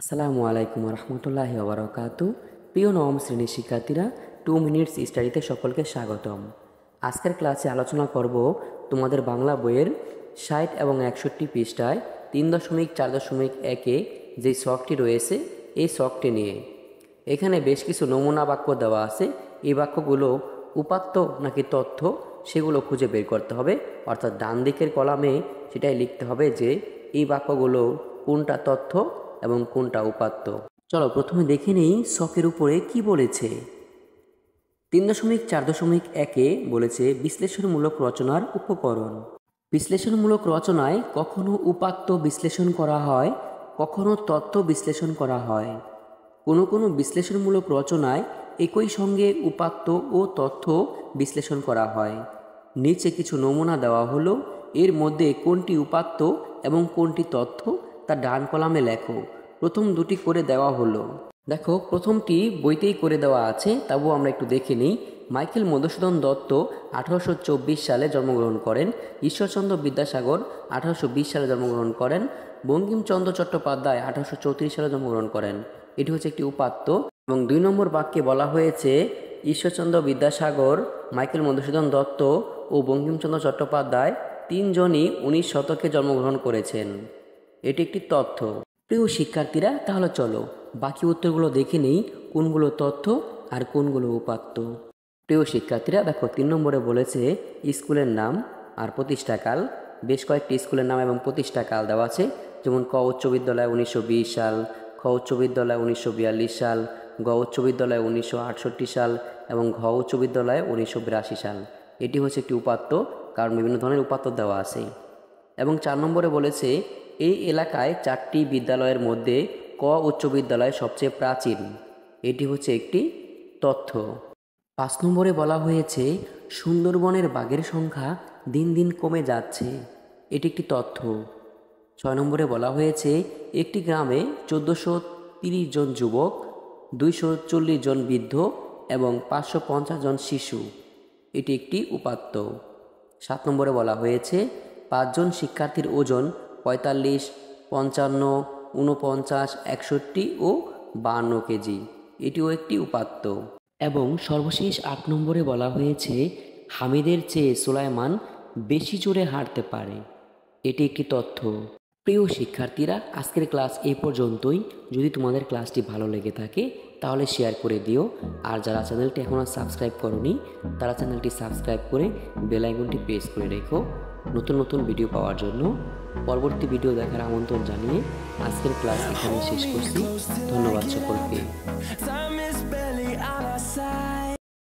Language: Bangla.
আসসালামু আলাইকুম রহমতুল্লাহি ওবরাকাতু। প্রিয় নবম শ্রেণীর শিক্ষার্থীরা, 2 মিনিটস স্টাডিতে সকলকে স্বাগতম। আজকের ক্লাসে আলোচনা করব তোমাদের বাংলা বইয়ের 60 এবং 61 পৃষ্ঠায় 3.4.1-এ যে ছকটি রয়েছে এই ছকটি নিয়ে। এখানে বেশ কিছু নমুনা বাক্য দেওয়া আছে। এই বাক্যগুলো উপাত্ত নাকি তথ্য সেগুলো খুঁজে বের করতে হবে, অর্থাৎ ডান দিকের কলামে সেটাই লিখতে হবে যে এই বাক্যগুলো কোনটা তথ্য এবং কোনটা উপাত্ত। চলো প্রথমে দেখে নেই ছকের উপরে কি বলেছে। 3.4.1-এ বলেছে বিশ্লেষণমূলক রচনার উপকরণ। বিশ্লেষণমূলক রচনায় কখনো উপাত্ত বিশ্লেষণ করা হয়, কখনো তথ্য বিশ্লেষণ করা হয়। কোনো কোনো বিশ্লেষণমূলক রচনায় একই সঙ্গে উপাত্ত ও তথ্য বিশ্লেষণ করা হয়। নিচে কিছু নমুনা দেওয়া হলো, এর মধ্যে কোনটি উপাত্ত এবং কোনটি তথ্য তা ডান কলামে লেখো। প্রথম দুটি করে দেওয়া হলো। দেখো প্রথমটি বইতেই করে দেওয়া আছে, তবুও আমরা একটু দেখে নিই। মাইকেল মধুসূদন দত্ত 1824 সালে জন্মগ্রহণ করেন। ঈশ্বরচন্দ্র বিদ্যাসাগর 1820 সালে জন্মগ্রহণ করেন। বঙ্কিমচন্দ্র চট্টোপাধ্যায় 1834 সালে জন্মগ্রহণ করেন। এটি হচ্ছে একটি উপাত্ত। এবং 2 নম্বর বাক্যে বলা হয়েছে ঈশ্বরচন্দ্র বিদ্যাসাগর, মাইকেল মধুসূদন দত্ত ও বঙ্কিমচন্দ্র চট্টোপাধ্যায় তিনজনই 19 শতকে জন্মগ্রহণ করেছেন। এটি একটি তথ্য। প্রিয় শিক্ষার্থীরা, তাহলে চলো বাকি উত্তরগুলো দেখে নেই, কোনগুলো তথ্য আর কোনগুলো উপাত্ত। প্রিয় শিক্ষার্থীরা দেখো 3 নম্বরে বলেছে স্কুলের নাম আর প্রতিষ্ঠাকাল। বেশ কয়েকটি স্কুলের নাম এবং প্রতিষ্ঠাকাল দেওয়া আছে, যেমন ক উচ্চ বিদ্যালয় 1920 সাল, খ উচ্চ বিদ্যালয় 1942 সাল, গ উচ্চ বিদ্যালয় 1968 সাল এবং ঘ উচ্চ বিদ্যালয় 1982 সাল। এটি হচ্ছে একটি উপাত্ত, কারণ বিভিন্ন ধরনের উপাত্ত দেওয়া আছে। এবং 4 নম্বরে বলেছে এই এলাকায় 4টি বিদ্যালয়ের মধ্যে ক উচ্চ বিদ্যালয় সবচেয়ে প্রাচীন। এটি হচ্ছে একটি তথ্য। 5 নম্বরে বলা হয়েছে সুন্দরবনের বাঘের সংখ্যা দিন দিন কমে যাচ্ছে। এটি একটি তথ্য। 6 নম্বরে বলা হয়েছে একটি গ্রামে 1430 জন যুবক, 240 জন বৃদ্ধ এবং 550 জন শিশু। এটি একটি উপাত্ত। 7 নম্বরে বলা হয়েছে 5 জন শিক্ষার্থীর ওজন 45, 55, 49, 61 ও 52 কেজি। এটিও একটি উপাত্ত। এবং সর্বশেষ 8 নম্বরে বলা হয়েছে হামিদের চেয়ে সুলাইমান বেশি জোরে হাঁটতে পারে। এটি একটি তথ্য। প্রিয় শিক্ষার্থীরা, আজকের ক্লাস এই পর্যন্তই। যদি তোমাদের ক্লাসটি ভালো লেগে থাকে তাহলে শেয়ার করে দিও। আর যারা চ্যানেলটি এখনও সাবস্ক্রাইব করোনি তারা চ্যানেলটি সাবস্ক্রাইব করে বেল আইকনটি প্রেস করে রেখো নতুন নতুন ভিডিও পাওয়ার জন্য। পরবর্তী ভিডিও দেখার আমন্ত্রণ জানিয়ে আজকের ক্লাস এখানে শেষ করছি। ধন্যবাদ সকলকে।